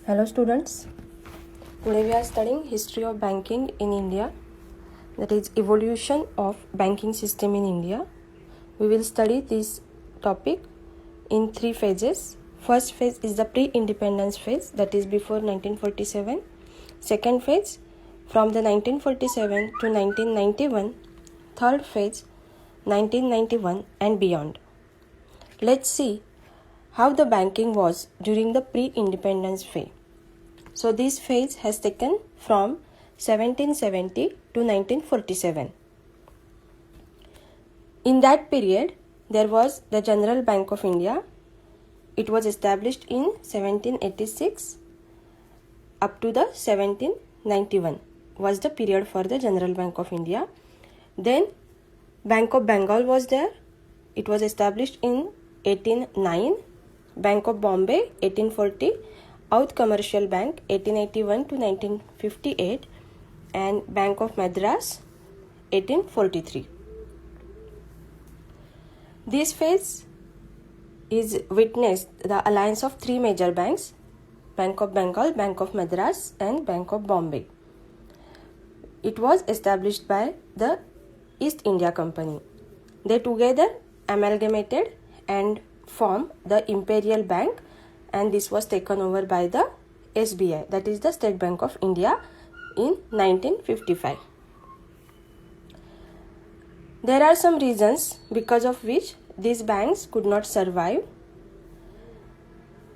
Hello students, today we are studying history of banking in India, that is evolution of banking system in India. We will study this topic in three phases. First phase is the pre-independence phase, that is before 1947. Second phase from the 1947 to 1991. Third phase 1991 and beyond. Let's see how the banking was during the pre-independence phase. So this phase has taken from 1770 to 1947. In that period, there was the General Bank of India. It was established in 1786 up to the 1791 was the period for the General Bank of India. Then Bank of Bengal was there. It was established in 1809. Bank of Bombay 1840. Outh Commercial Bank 1881 to 1958 and Bank of Madras 1843. This phase is witnessed the alliance of three major banks: Bank of Bengal, Bank of Madras and Bank of Bombay. It was established by the East India Company. They together amalgamated and formed the Imperial Bank, and this was taken over by the SBI, that is the State Bank of India, in 1955. There are some reasons because of which these banks could not survive.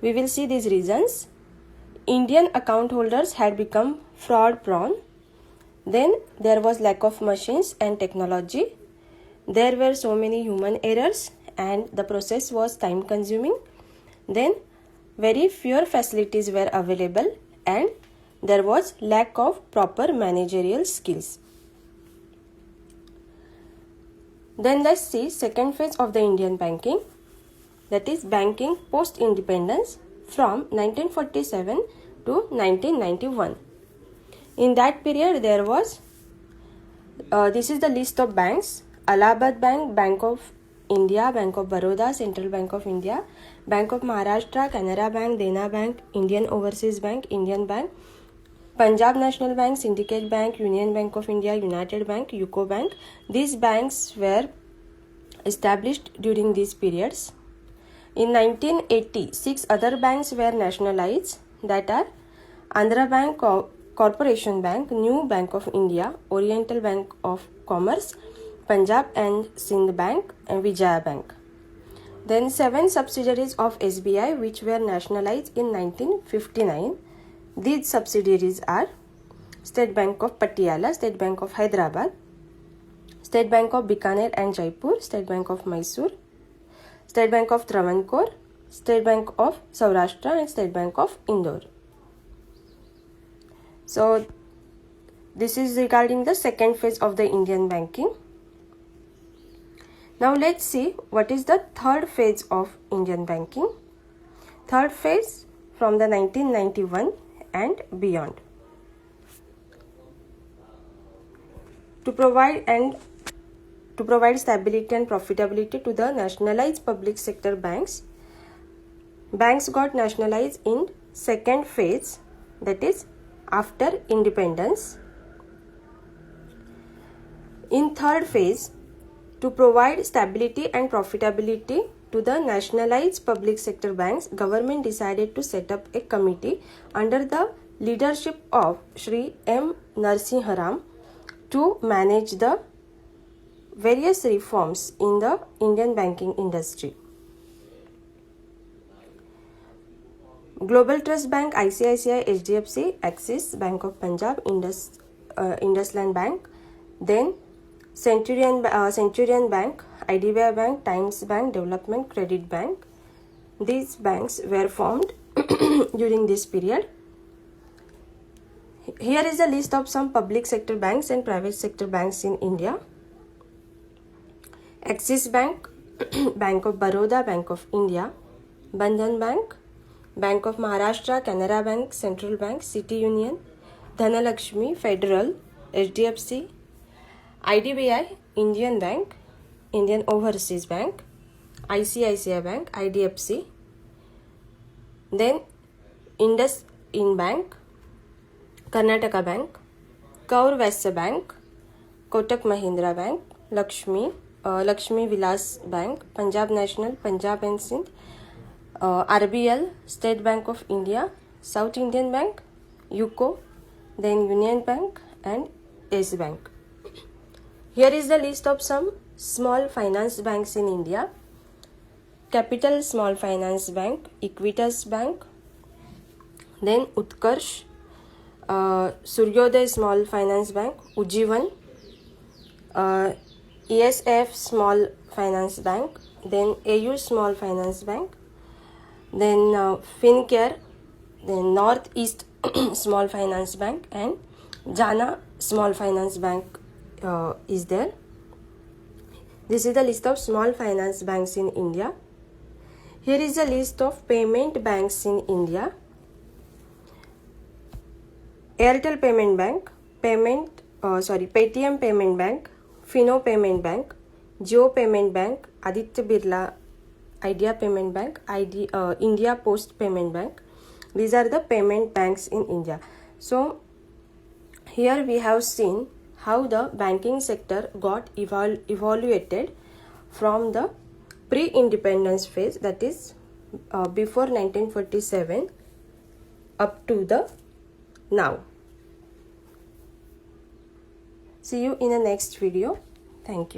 We will see these reasons. Indian account holders had become fraud prone. Then there was lack of machines and technology. There were so many human errors and the process was time consuming. Then very few facilities were available and there was lack of proper managerial skills. Then let's see second phase of the Indian banking, that is banking post-independence from 1947 to 1991. In that period there was, this is the list of banks: Allahabad Bank, Bank of India, Bank of Baroda, Central Bank of India, Bank of Maharashtra, Canara Bank, Dena Bank, Indian Overseas Bank, Indian Bank, Punjab National Bank, Syndicate Bank, Union Bank of India, United Bank, UCO Bank. These banks were established during these periods. In 1980, 6 other banks were nationalized, that are Andhra Bank, Corporation Bank, New Bank of India, Oriental Bank of Commerce, Punjab and Sindh Bank and Vijaya Bank. Then 7 subsidiaries of SBI which were nationalized in 1959. These subsidiaries are State Bank of Patiala, State Bank of Hyderabad, State Bank of Bikaner and Jaipur, State Bank of Mysore, State Bank of Travancore, State Bank of Saurashtra and State Bank of Indore. So this is regarding the second phase of the Indian banking. Now let's see what is the third phase of Indian banking. Third phase from the 1991 and beyond. To provide stability and profitability to the nationalized public sector banks, banks got nationalized in second phase, that is after independence. In third phase, to provide stability and profitability to the nationalized public sector banks, government decided to set up a committee under the leadership of Shri M. Narasimha Rao to manage the various reforms in the Indian banking industry. Global Trust Bank, ICICI, HDFC, Axis, Bank of Punjab, IndusLand Bank, then Centurion Bank, IDBI Bank, Times Bank, Development Credit Bank. These banks were formed during this period. Here is a list of some public sector banks and private sector banks in India. Axis Bank, Bank of Baroda, Bank of India, Bandhan Bank, Bank of Maharashtra, Canara Bank, Central Bank, City Union, Dhanalakshmi, Federal, HDFC, IDBI, Indian Bank, Indian Overseas Bank, ICICI Bank, IDFC, then in Bank, Karnataka Bank, Kaur Vysya Bank, Kotak Mahindra Bank, Lakshmi Vilas Bank, Punjab National, Punjab and Sindh, RBL, State Bank of India, South Indian Bank, UCO, then Union Bank and Yes Bank. Here is the list of some small finance banks in India. Capital Small Finance Bank, Equitas Bank, then Utkarsh, Suryoday Small Finance Bank, Ujjivan, ESF Small Finance Bank, then AU Small Finance Bank, then Fincare, then Northeast Small Finance Bank, and Jana Small Finance Bank is there. This is the list of small finance banks in India. Here is a list of payment banks in India. Airtel Payment Bank, Paytm Payment Bank, Fino Payment Bank, Jio Payment Bank, Aditya Birla Idea Payment Bank, India Post Payment Bank. These are the payment banks in India. So here we have seen how the banking sector got evaluated from the pre-independence phase, that is before 1947 up to the now. See you in the next video. Thank you.